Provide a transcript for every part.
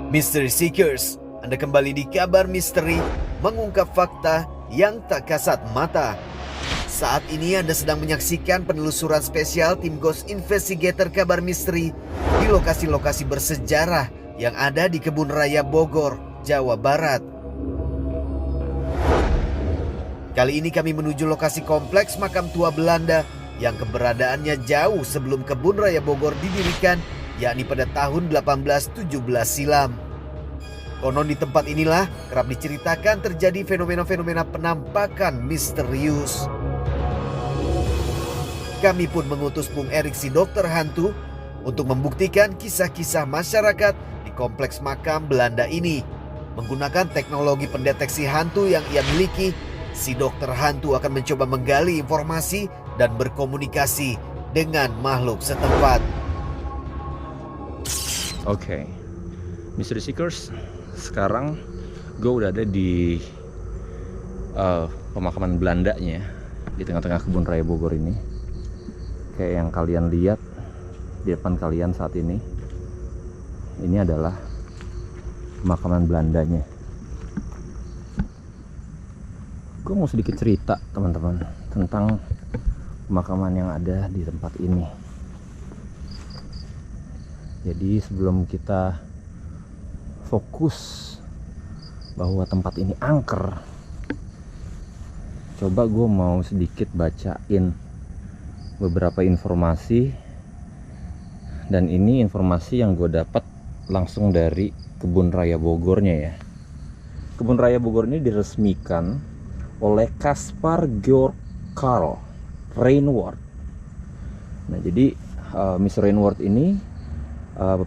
Mystery Seekers, Anda kembali di Kabar Misteri, mengungkap fakta yang tak kasat mata. Saat ini Anda sedang menyaksikan penelusuran spesial tim Ghost Investigator Kabar Misteri di lokasi-lokasi bersejarah yang ada di Kebun Raya Bogor, Jawa Barat. Kali ini kami menuju lokasi kompleks makam tua Belanda yang keberadaannya jauh sebelum Kebun Raya Bogor didirikan, yakni pada tahun 1817 silam. Konon di tempat inilah kerap diceritakan terjadi fenomena-fenomena penampakan misterius. Kami pun mengutus Bung Erik si dokter hantu untuk membuktikan kisah-kisah masyarakat di kompleks makam Belanda ini. Menggunakan teknologi pendeteksi hantu yang ia miliki, si dokter hantu akan mencoba menggali informasi dan berkomunikasi dengan makhluk setempat. Oke, Mystery Seekers, sekarang gue udah ada di pemakaman Belandanya di tengah-tengah Kebun Raya Bogor ini. Kayak yang kalian lihat di depan kalian saat ini adalah pemakaman Belandanya. Gue mau sedikit cerita teman-teman tentang pemakaman yang ada di tempat ini. Jadi sebelum kita fokus bahwa tempat ini angker, coba gue mau sedikit bacain beberapa informasi. Dan ini informasi yang gue dapat langsung dari Kebun Raya Bogornya ya. Kebun Raya Bogor ini diresmikan oleh Caspar Georg Karl Reinward. Nah jadi Mr. Reinward ini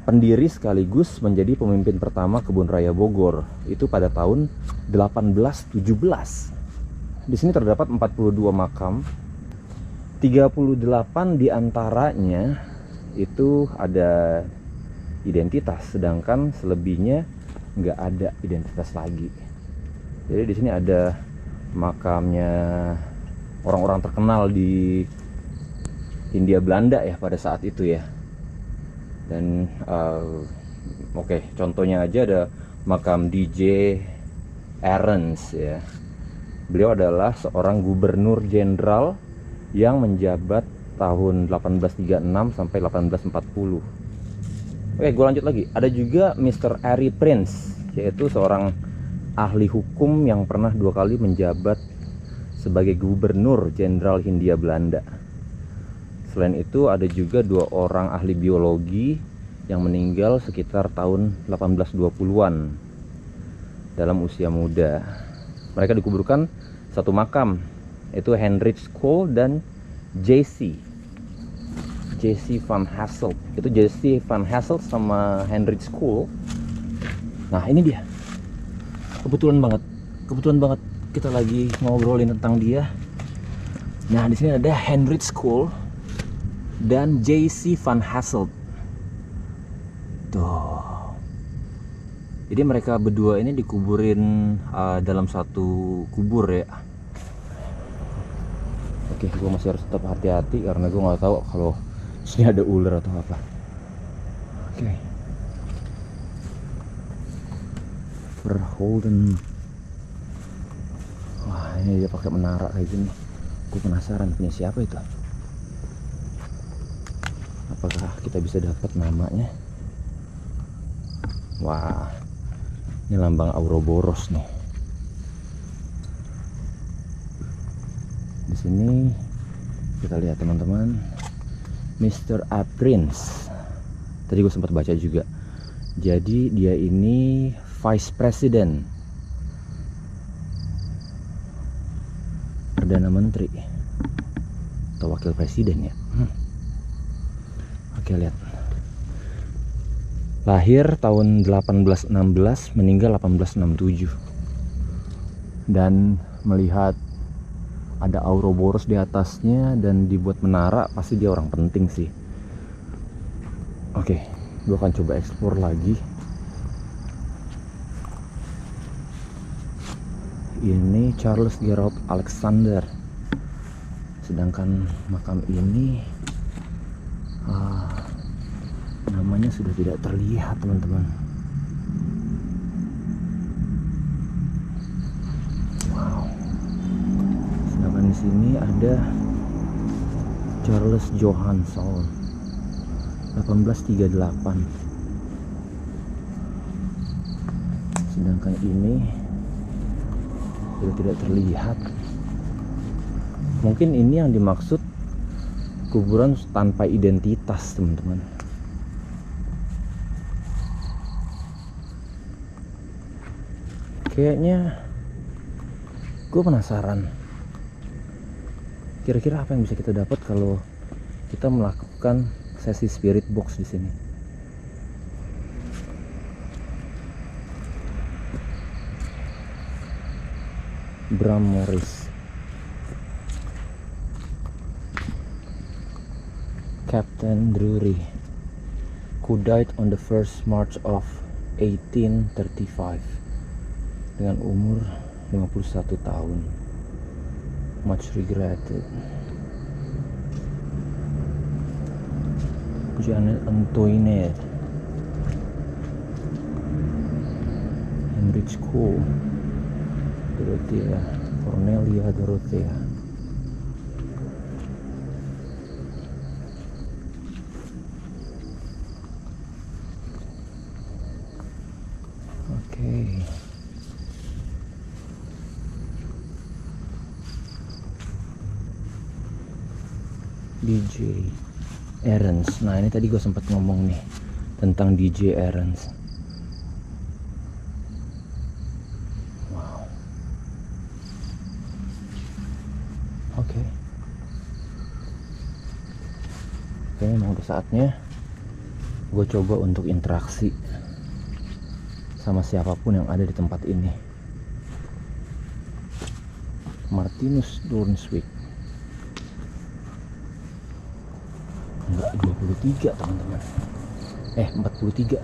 pendiri sekaligus menjadi pemimpin pertama Kebun Raya Bogor itu pada tahun 1817. Di sini terdapat 42 makam, 38 diantaranya itu ada identitas, sedangkan selebihnya nggak ada identitas lagi. Jadi di sini ada makamnya orang-orang terkenal di Hindia Belanda ya pada saat itu ya. Dan oke, contohnya aja ada makam DJ Ahrens ya. Beliau adalah seorang gubernur jenderal yang menjabat tahun 1836 sampai 1840. Oke, gue lanjut lagi. Ada juga Mr. Ari Prince, yaitu seorang ahli hukum yang pernah 2 kali menjabat sebagai gubernur jenderal Hindia Belanda. Selain itu ada juga 2 orang ahli biologi yang meninggal sekitar tahun 1820-an dalam usia muda. Mereka dikuburkan satu makam, yaitu Heinrich Kool dan J.C. van Hasselt. Itu J.C. van Hasselt sama Heinrich Kool. Nah ini dia, kebetulan banget kita lagi ngobrolin tentang dia. Nah di sini ada Heinrich Kool dan J.C. van Hasselt. Tuh. Jadi mereka berdua ini dikuburin dalam satu kubur ya. Oke, gue masih harus tetap hati-hati karena gue nggak tahu kalau sini ada ular atau apa. Oke. Verholden. Wah, ini dia pakai menara kayak gini. Gue penasaran punya siapa itu. Apakah kita bisa dapat namanya? Wah, ini lambang Ouroboros nih. Di sini kita lihat teman-teman, Mr. A. Prince. Tadi gue sempat baca juga. Jadi dia ini Vice President, Perdana Menteri atau Wakil Presiden ya. Oke, lihat. Lahir tahun 1816, meninggal 1867. Dan melihat ada Ouroboros di atasnya dan dibuat menara, pasti dia orang penting sih. Oke, gue akan coba explore lagi. Ini Charles Gerald Alexander. Sedangkan makam ini namanya sudah tidak terlihat teman-teman. sini ada Charles Johansson 1838. Sedangkan ini sudah tidak terlihat. Mungkin ini yang dimaksud kuburan tanpa identitas, teman-teman. Kayaknya gue penasaran, kira-kira apa yang bisa kita dapat kalau kita melakukan sesi spirit box di sini. Bram Morris, Captain Drury, who died on the 1st March of 1835 dengan umur 51 tahun. Much regretted. Janet Antoinette, Heinrich Kohl, Dorothea, Cornelia Dorothea. Oke. DJ Aarons. Nah, ini tadi gue sempat ngomong nih tentang DJ Aarons. Wow. Oke. Kayaknya emang udah saatnya gue coba untuk interaksi sama siapapun yang ada di tempat ini. Martinus Dornswick. Enggak, 23 teman-teman. 43.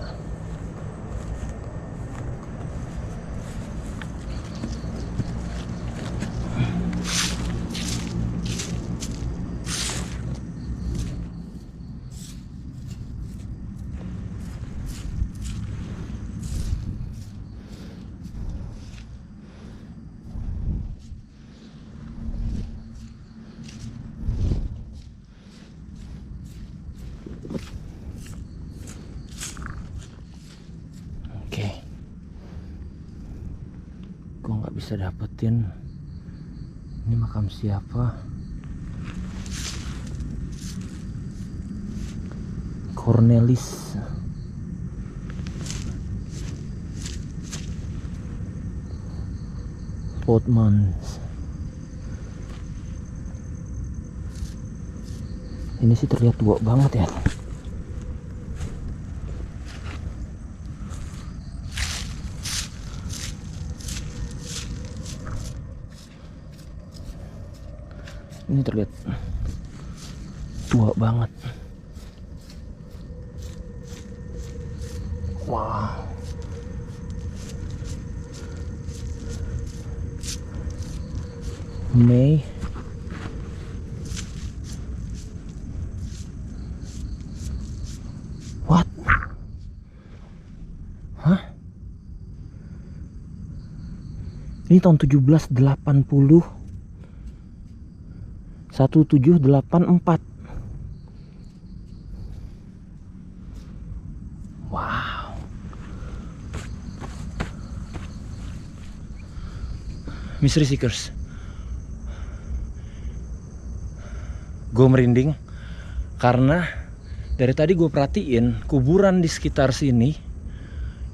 Gue nggak bisa dapetin ini makam siapa. Cornelis Potmans. Ini sih terlihat tua banget ya. Ini terlihat tua banget. Wow. May what? Hah? Ini tahun 1784. 1784. Wow. Mystery Seekers, gue merinding karena dari tadi gue perhatiin kuburan di sekitar sini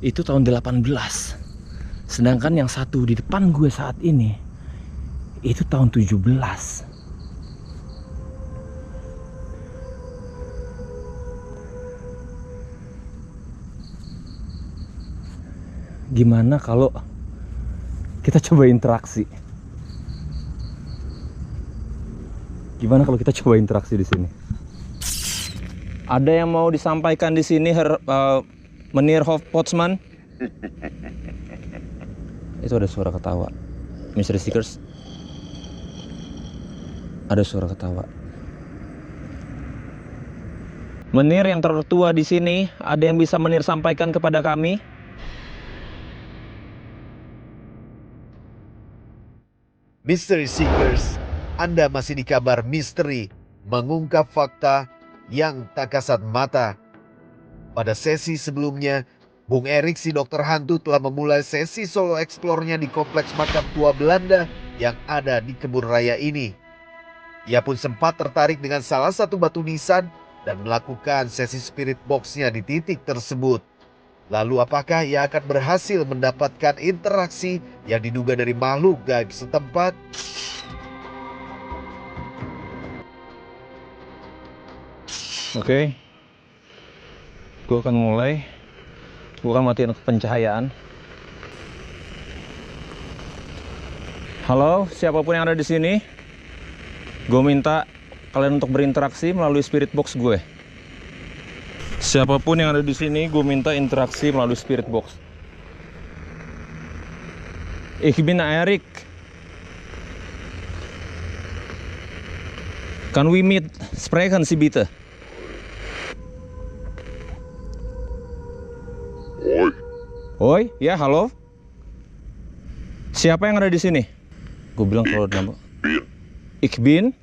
itu tahun 18, sedangkan yang satu di depan gue saat ini itu tahun 17. Gimana kalau kita coba interaksi? Gimana kalau kita coba interaksi di sini? Ada yang mau disampaikan di sini, Menir Hofpotsman? Itu ada suara ketawa. Mystery Seekers, ada suara ketawa. Menir yang tertua di sini, ada yang bisa Menir sampaikan kepada kami? Mystery Seekers, Anda masih di Kabar Misteri, mengungkap fakta yang tak kasat mata. Pada sesi sebelumnya, Bung Erik si dokter hantu telah memulai sesi solo explore-nya di kompleks makam tua Belanda yang ada di kebun raya ini. Ia pun sempat tertarik dengan salah satu batu nisan dan melakukan sesi spirit box-nya di titik tersebut. Lalu apakah ia akan berhasil mendapatkan interaksi yang diduga dari makhluk gaib setempat? Oke, gue akan mulai. Gue akan matiin pencahayaan. Halo, siapapun yang ada di sini, gue minta kalian untuk berinteraksi melalui spirit box gue. Siapapun yang ada di sini, gue minta interaksi melalui spirit box. Ich bin Erik. Kan we meet? Sprechen Sie bitte. Oi, ya halo. Siapa yang ada di sini? Gue bilang kalau nama. Ich bin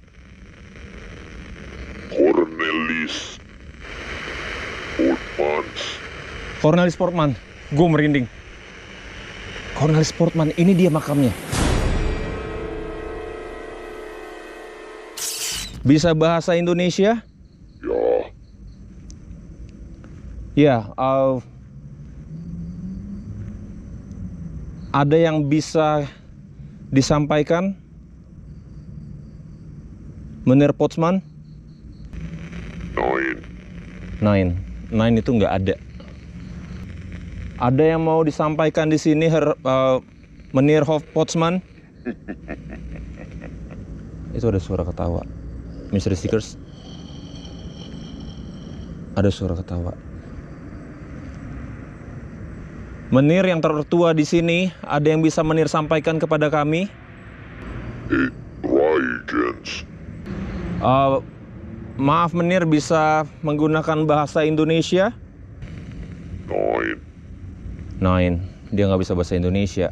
Cornelis Portman. Gue merinding. Cornelis Portman, ini dia makamnya. Bisa bahasa Indonesia? Ya. Ada yang bisa disampaikan, Meneer Portman? Nine itu nggak ada. Ada yang mau disampaikan di sini, Meneer Portman? Itu ada suara ketawa. Mr. Stickers, ada suara ketawa. Menir yang tertua di sini, ada yang bisa Menir sampaikan kepada kami? Maaf Menir, bisa menggunakan bahasa Indonesia? Nine, dia nggak bisa bahasa Indonesia.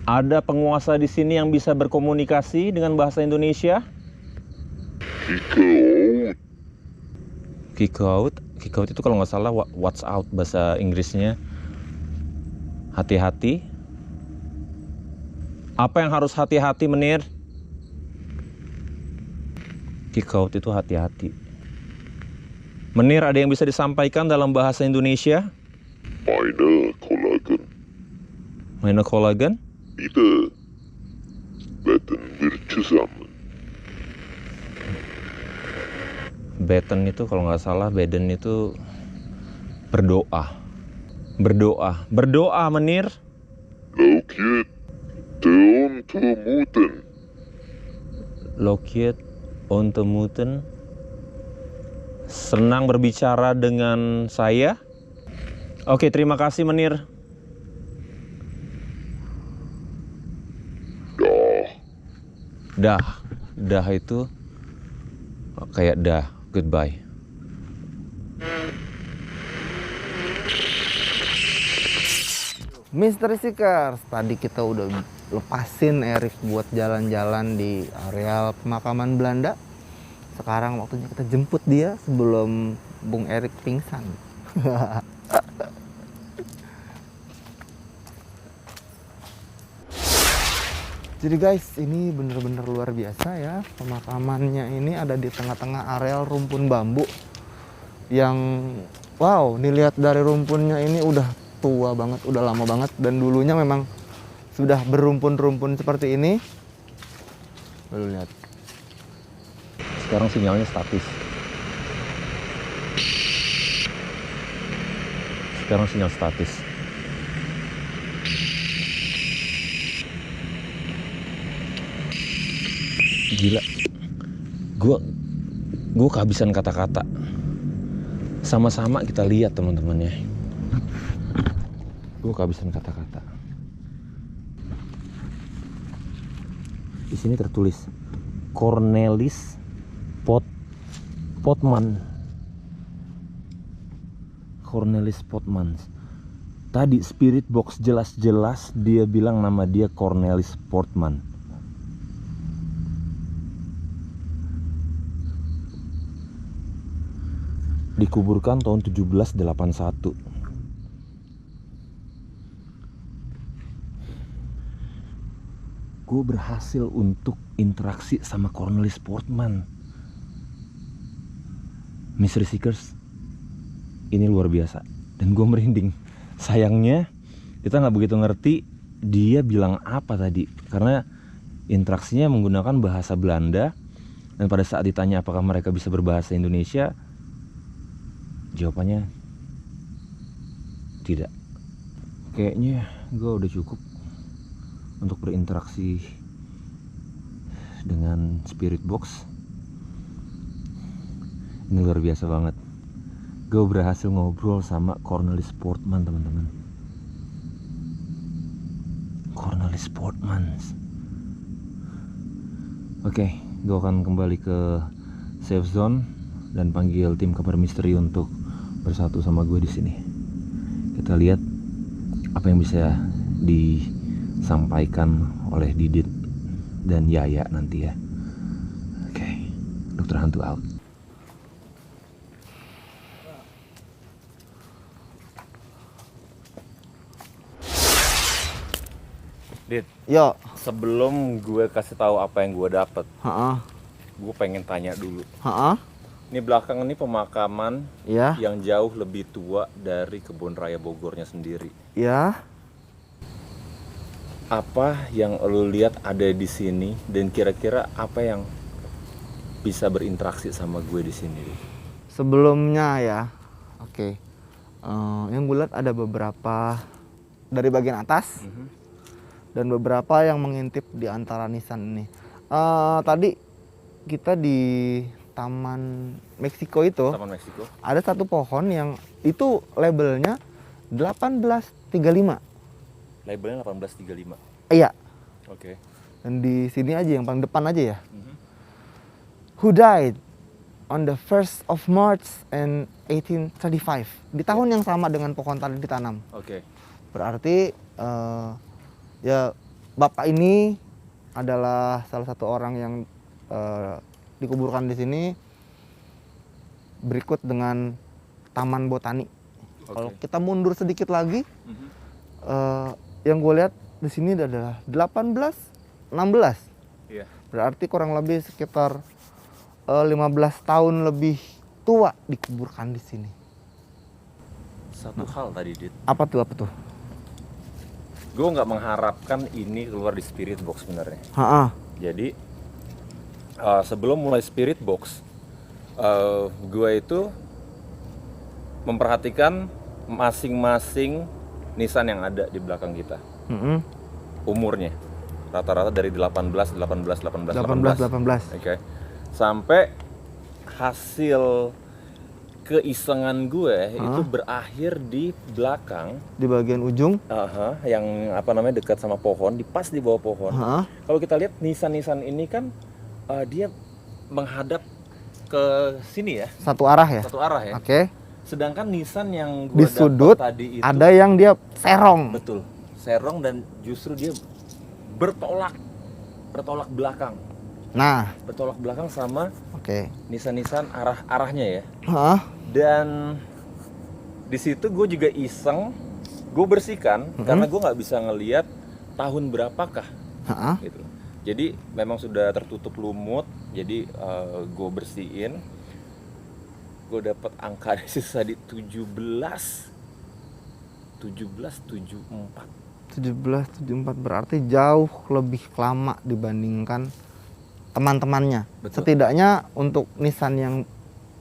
Ada penguasa di sini yang bisa berkomunikasi dengan bahasa Indonesia? Kick out. Kick out itu kalau nggak salah watch out bahasa Inggrisnya. Hati-hati. Apa yang harus hati-hati, Menir? Kick out itu hati-hati. Menir, ada yang bisa disampaikan dalam bahasa Indonesia? Meine Kollegen? Bitte. Beten wir zusammen. Beten itu kalau nggak salah, beden itu berdoa. Berdoa Menir. Lokiet Teontemuten. Lokiet Ontemuten. Senang berbicara dengan saya. Oke, terima kasih Menir. Dah itu kayak dah. Goodbye. Mr. Stickers, tadi kita udah lepasin Erik buat jalan-jalan di areal pemakaman Belanda. Sekarang waktunya kita jemput dia sebelum Bung Erik pingsan. Jadi guys, ini bener-bener luar biasa ya. Pemakamannya ini ada di tengah-tengah areal rumpun bambu. Yang wow, dilihat dari rumpunnya ini udah tua banget, udah lama banget. Dan dulunya memang sudah berumpun-rumpun seperti ini. Lalu lihat. Sekarang sinyalnya statis. Sekarang sinyal statis. Gila, gue kehabisan kata-kata. Sama-sama kita lihat teman-teman ya. Gue kehabisan kata-kata. Di sini tertulis Cornelis Portman. Cornelis Portman. Tadi spirit box jelas-jelas dia bilang nama dia Cornelis Portman. Dikuburkan tahun 1781. Gue berhasil untuk interaksi sama Cornelis Portman. Mystery Seekers, ini luar biasa. Dan gue merinding. Sayangnya kita nggak begitu ngerti dia bilang apa tadi, karena interaksinya menggunakan bahasa Belanda. Dan pada saat ditanya apakah mereka bisa berbahasa Indonesia, jawabannya tidak. Kayaknya gue udah cukup untuk berinteraksi dengan spirit box. Ini luar biasa banget. Gue berhasil ngobrol sama Cornelis Portman, teman-teman. Cornelis Portman. Oke, gue akan kembali ke safe zone dan panggil tim kabar misteri untuk bersatu sama gue di sini. Kita lihat apa yang bisa disampaikan oleh Didit dan Yaya nanti ya. Oke, Dokter Hantu out. Dit, Yo, sebelum gue kasih tahu apa yang gue dapet, ha-ah, gue pengen tanya dulu. ha-ah, Ini belakang ini pemakaman ya, yang jauh lebih tua dari Kebun Raya Bogornya sendiri. ya. Apa yang lo lihat ada di sini dan kira-kira apa yang bisa berinteraksi sama gue di sini? Sebelumnya ya, oke. Yang gue lihat ada beberapa dari bagian atas dan beberapa yang mengintip di antara nisan ini. Tadi kita di Taman Meksiko itu Taman Meksiko. ada satu pohon yang itu labelnya 1835. Labelnya 1835. Iya. Oke. Dan di sini aja yang paling depan aja ya. Who died on the 1st of March in 1835. Di tahun yang sama dengan pohon tadi ditanam. Oke. Berarti ya bapak ini adalah salah satu orang yang dikuburkan di sini berikut dengan Taman Botani. Kalau kita mundur sedikit lagi, yang gue lihat di sini adalah 1816. Iya. Berarti kurang lebih sekitar 15 tahun lebih tua dikuburkan di sini. Satu hal tadi, Dit. Apa tuh? Gue nggak mengharapkan ini keluar di spirit box sebenarnya. Ha-ah. Jadi sebelum mulai spirit box, gue itu memperhatikan masing-masing nisan yang ada di belakang kita. Umurnya rata-rata dari 18. Oke. Sampai hasil keisengan gue itu berakhir di belakang, Di bagian ujung. yang apa namanya dekat sama pohon, pas di bawah pohon. Kalau kita lihat nisan-nisan ini kan dia menghadap ke sini ya, Satu arah ya. satu arah ya. Oke. Sedangkan nisan yang Di gue sudut dapat tadi itu ada yang dia serong. betul serong dan justru dia bertolak belakang, Nah, sama oke. nisan-nisan arahnya ya. Hah? Dan di situ gue juga iseng, gue bersihkan karena gue nggak bisa ngelihat tahun berapakah Hah? gitu. Jadi memang sudah tertutup lumut, jadi gue bersihin. Gue dapat angka di situ tadi 1774. 1774 berarti jauh lebih lama dibandingkan teman-temannya. Betul. Setidaknya untuk nisan yang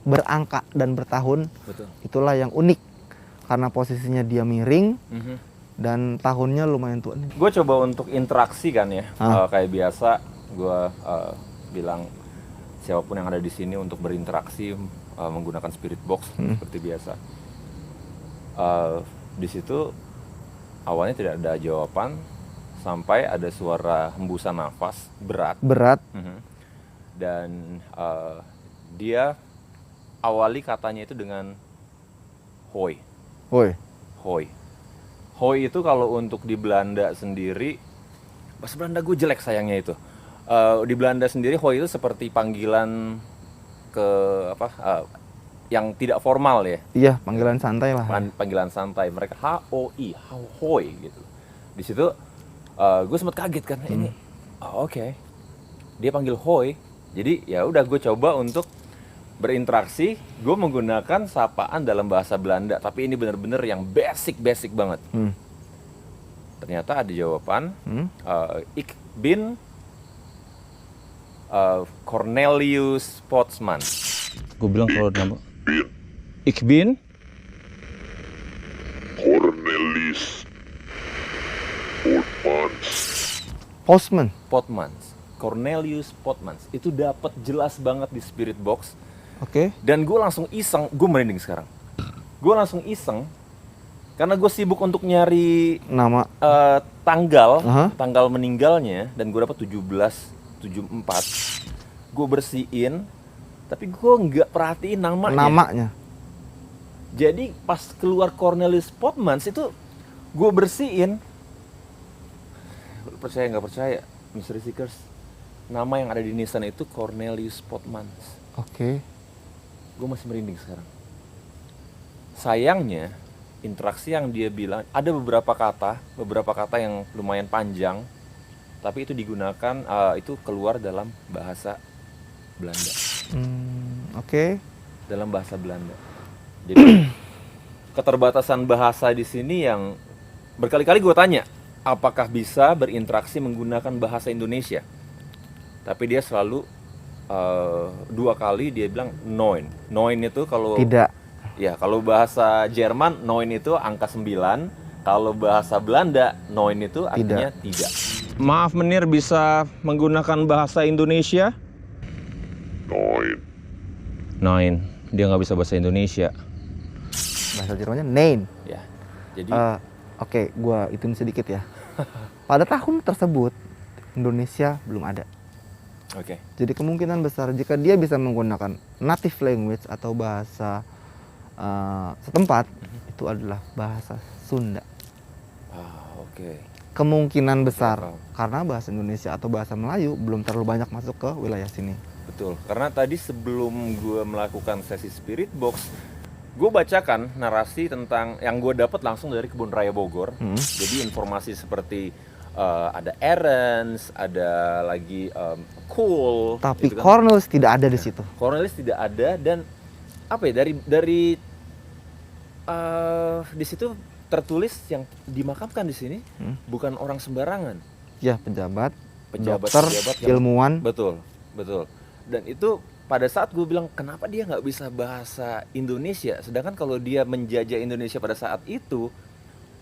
berangka dan bertahun, Betul. itulah yang unik karena posisinya dia miring dan tahunnya lumayan tua nih. Gue coba untuk interaksi kan ya, kayak biasa gue bilang siapapun yang ada di sini untuk berinteraksi menggunakan spirit box seperti biasa. Di situ awalnya tidak ada jawaban sampai ada suara hembusan nafas berat. Dan dia awali katanya itu dengan hoi. Woi. Hoi. Hoi itu kalau untuk di Belanda sendiri, bahasa Belanda gue jelek sayangnya itu. Di Belanda sendiri Hoi itu seperti panggilan ke apa? Yang tidak formal ya. Iya, panggilan santai lah. Panggilan santai. Mereka HOI, Hoi gitu. Di situ gue sempat kaget kan, ini oke. Dia panggil Hoi. Jadi ya udah gue coba untuk berinteraksi, gue menggunakan sapaan dalam bahasa Belanda, tapi ini benar-benar yang basic banget. Ternyata ada jawaban, ik bin Cornelius Postman. Gue bilang kalau nama ik bin Cornelis Portmans. Postman. Potmans, Cornelius Potmans. Itu dapat jelas banget di Spirit Box. Oke. Dan gue langsung iseng, gue merinding sekarang. Gue langsung iseng karena gue sibuk untuk nyari Nama. tanggal Aha. tanggal meninggalnya, dan gue dapat 17/74. Gue bersihin, tapi gue nggak perhatiin namanya. Jadi pas keluar Cornelius Potmans itu gue bersihin. Percaya nggak percaya, Mystery Seekers, nama yang ada di Nissan itu Cornelius Potmans. Oke. Gue masih merinding sekarang. Sayangnya, interaksi yang dia bilang, ada beberapa kata yang lumayan panjang, tapi itu digunakan, itu keluar dalam bahasa Belanda. Oke. Dalam bahasa Belanda. Jadi keterbatasan bahasa di sini yang berkali-kali gue tanya, apakah bisa berinteraksi menggunakan bahasa Indonesia? Tapi dia selalu 2 kali dia bilang neun. Neun itu kalau Tidak. ya kalau bahasa Jerman neun itu angka 9, kalau bahasa Belanda neun itu artinya tidak. Maaf Menir, bisa menggunakan bahasa Indonesia? Neun. Dia nggak bisa bahasa Indonesia. Bahasa Jermannya nein. Ya. Jadi Oke, gua hitung sedikit ya. Pada tahun tersebut Indonesia belum ada. oke. Jadi kemungkinan besar jika dia bisa menggunakan native language atau bahasa setempat, itu adalah bahasa Sunda. Oke. Kemungkinan besar Paham. karena bahasa Indonesia atau bahasa Melayu belum terlalu banyak masuk ke wilayah sini. Betul, karena tadi sebelum gue melakukan sesi Spirit Box, gue bacakan narasi tentang yang gue dapat langsung dari Kebun Raya Bogor. Jadi informasi seperti ada errands, ada lagi cool. Tapi gitu kan. Cornelius tidak ada di situ. Cornelis tidak ada, dan apa ya, dari di situ tertulis yang dimakamkan di sini bukan orang sembarangan. Ya, pejabat, Pejabat dokter, yang ilmuwan. betul. Dan itu pada saat gue bilang kenapa dia nggak bisa bahasa Indonesia, sedangkan kalau dia menjajah Indonesia pada saat itu,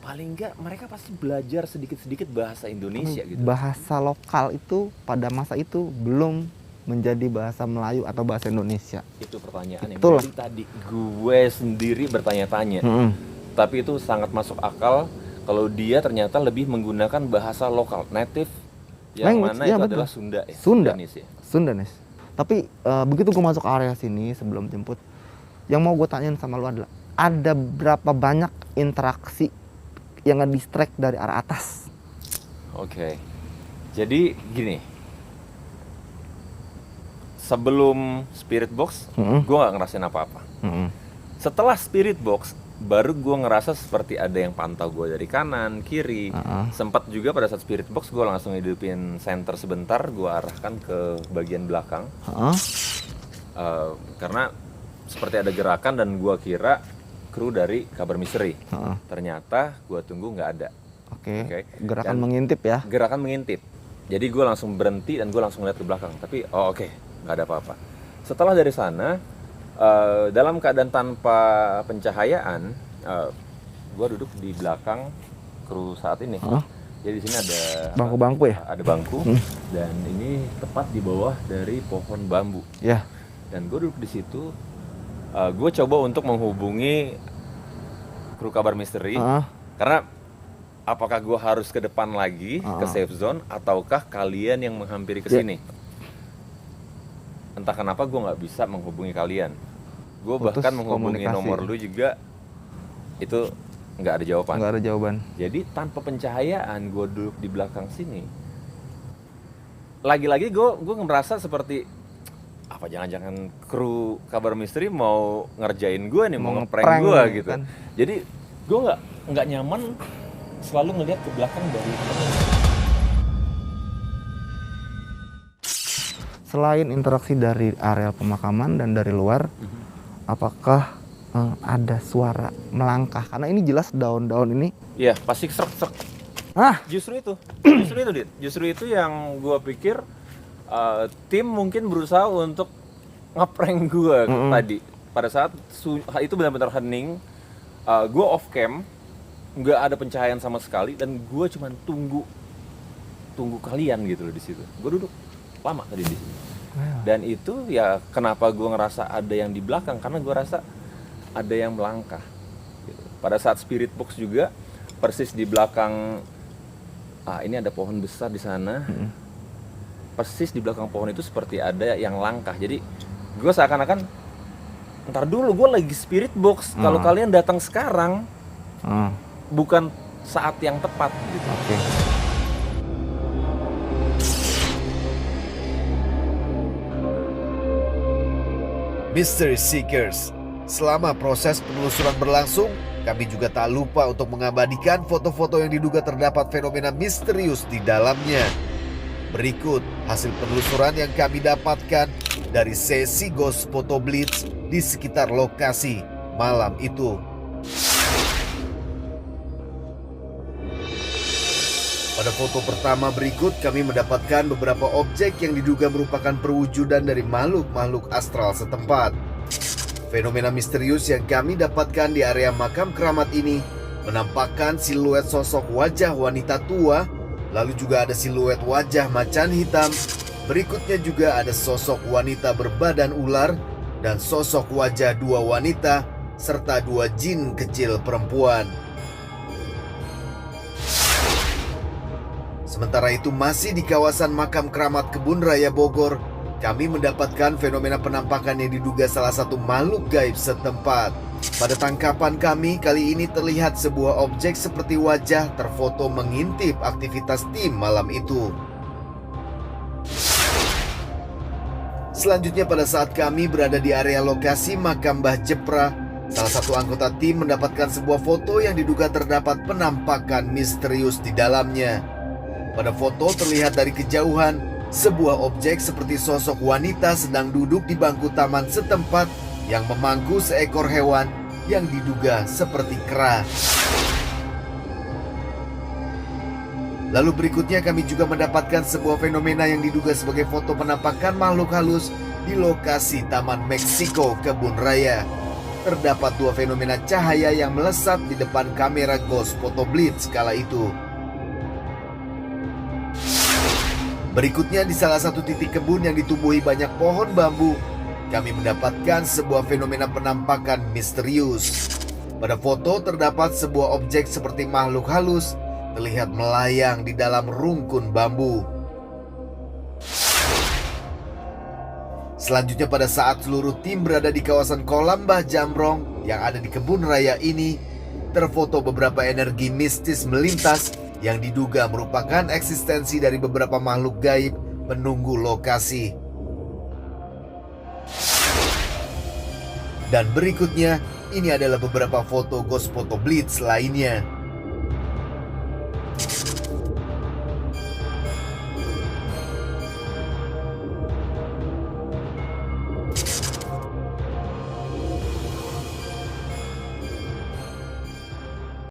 paling nggak mereka pasti belajar sedikit-sedikit bahasa Indonesia gitu. Bahasa lokal itu pada masa itu belum menjadi bahasa Melayu atau bahasa Indonesia. Itu pertanyaan yang Itulah. dari tadi gue sendiri bertanya-tanya. Tapi itu sangat masuk akal kalau dia ternyata lebih menggunakan bahasa lokal, native, yang Language, mana ya, itu betul. adalah Sunda ya. Sunda. Sundanese ya. Sundanese. Tapi begitu gue masuk area sini sebelum jemput, yang mau gue tanyain sama lu adalah ada berapa banyak interaksi yang nge-distract dari arah atas? Oke. Jadi gini. Sebelum Spirit Box, gue nggak ngerasain apa-apa. Setelah Spirit Box, baru gue ngerasa seperti ada yang pantau gue dari kanan, kiri. Sempat juga pada saat Spirit Box, gue langsung hidupin center sebentar, gue arahkan ke bagian belakang. Karena seperti ada gerakan dan gue kira kru dari Kabar Misteri. Ternyata gue tunggu nggak ada. Oke. Gerakan Dan mengintip ya. Gerakan mengintip. Jadi gue langsung berhenti dan gue langsung lihat ke belakang. Tapi oke, nggak ada apa-apa. Setelah dari sana, dalam keadaan tanpa pencahayaan, gue duduk di belakang kru saat ini. Jadi di sini ada Bangku-bangku ya? Ada bangku dan ini tepat di bawah dari pohon bambu. Ya. Dan gue duduk di situ. Gue coba untuk menghubungi kru Kabar Misteri karena apakah gue harus ke depan lagi ke safe zone ataukah kalian yang menghampiri ke sini? Entah kenapa gue nggak bisa menghubungi kalian. Gue bahkan menghubungi komunikasi. nomor lu juga itu nggak ada jawaban. Nggak ada jawaban. Jadi tanpa pencahayaan gue duduk di belakang sini. Lagi-lagi gue ngerasa seperti apa jangan-jangan kru kabar misteri mau ngerjain gue nih, mau ngeprank gue gitu. kan. Jadi gue nggak nyaman selalu ngelihat ke belakang dari Selain interaksi dari areal pemakaman dan dari luar, apakah ada suara melangkah? Karena ini jelas daun-daun ini. Iya, pasti serak-serak. Ah, Justru itu Dit. Justru itu yang gue pikir tim mungkin berusaha untuk ngeprank gue tadi. Pada saat itu benar-benar hening, gue off cam, nggak ada pencahayaan sama sekali, dan gue cuman tunggu kalian gitu loh di situ. Gue duduk lama tadi di sini. Dan itu ya kenapa gue ngerasa ada yang di belakang, karena gue rasa ada yang melangkah gitu. Pada saat spirit box juga persis di belakang, ini ada pohon besar di sana, persis di belakang pohon itu seperti ada yang langkah. Jadi gue seakan-akan ntar dulu gue lagi spirit box, kalau kalian datang sekarang bukan saat yang tepat gitu. Oke. Mystery Seekers, selama proses penelusuran berlangsung, kami juga tak lupa untuk mengabadikan foto-foto yang diduga terdapat fenomena misterius di dalamnya. Berikut hasil penelusuran yang kami dapatkan dari sesi Ghost Photo Blitz di sekitar lokasi malam itu. Pada foto pertama berikut, kami mendapatkan beberapa objek yang diduga merupakan perwujudan dari makhluk-makhluk astral setempat. Fenomena misterius yang kami dapatkan di area makam keramat ini menampakkan siluet sosok wajah wanita tua, lalu juga ada siluet wajah macan hitam. Berikutnya juga ada sosok wanita berbadan ular dan sosok wajah dua wanita serta dua jin kecil perempuan. Sementara itu masih di kawasan makam keramat Kebun Raya Bogor, kami mendapatkan fenomena penampakan yang diduga salah satu makhluk gaib setempat. Pada tangkapan kami kali ini terlihat sebuah objek seperti wajah terfoto mengintip aktivitas tim malam itu. Selanjutnya pada saat kami berada di area lokasi makam Mbah Jepra, salah satu anggota tim mendapatkan sebuah foto yang diduga terdapat penampakan misterius di dalamnya. Pada foto terlihat dari kejauhan sebuah objek seperti sosok wanita sedang duduk di bangku taman setempat yang memangku seekor hewan yang diduga seperti kera. Lalu berikutnya kami juga mendapatkan sebuah fenomena yang diduga sebagai foto penampakan makhluk halus di lokasi Taman Meksiko Kebun Raya. Terdapat dua fenomena cahaya yang melesat di depan kamera Ghost Photo Blitz kala itu. Berikutnya di salah satu titik kebun yang ditumbuhi banyak pohon bambu, kami mendapatkan sebuah fenomena penampakan misterius. Pada foto terdapat sebuah objek seperti makhluk halus terlihat melayang di dalam rungkun bambu. Selanjutnya pada saat seluruh tim berada di kawasan kolam Mbah Jamrong yang ada di kebun raya ini, terfoto beberapa energi mistis melintas yang diduga merupakan eksistensi dari beberapa makhluk gaib menunggu lokasi. Dan berikutnya, ini adalah beberapa foto Ghost Photo Blitz lainnya.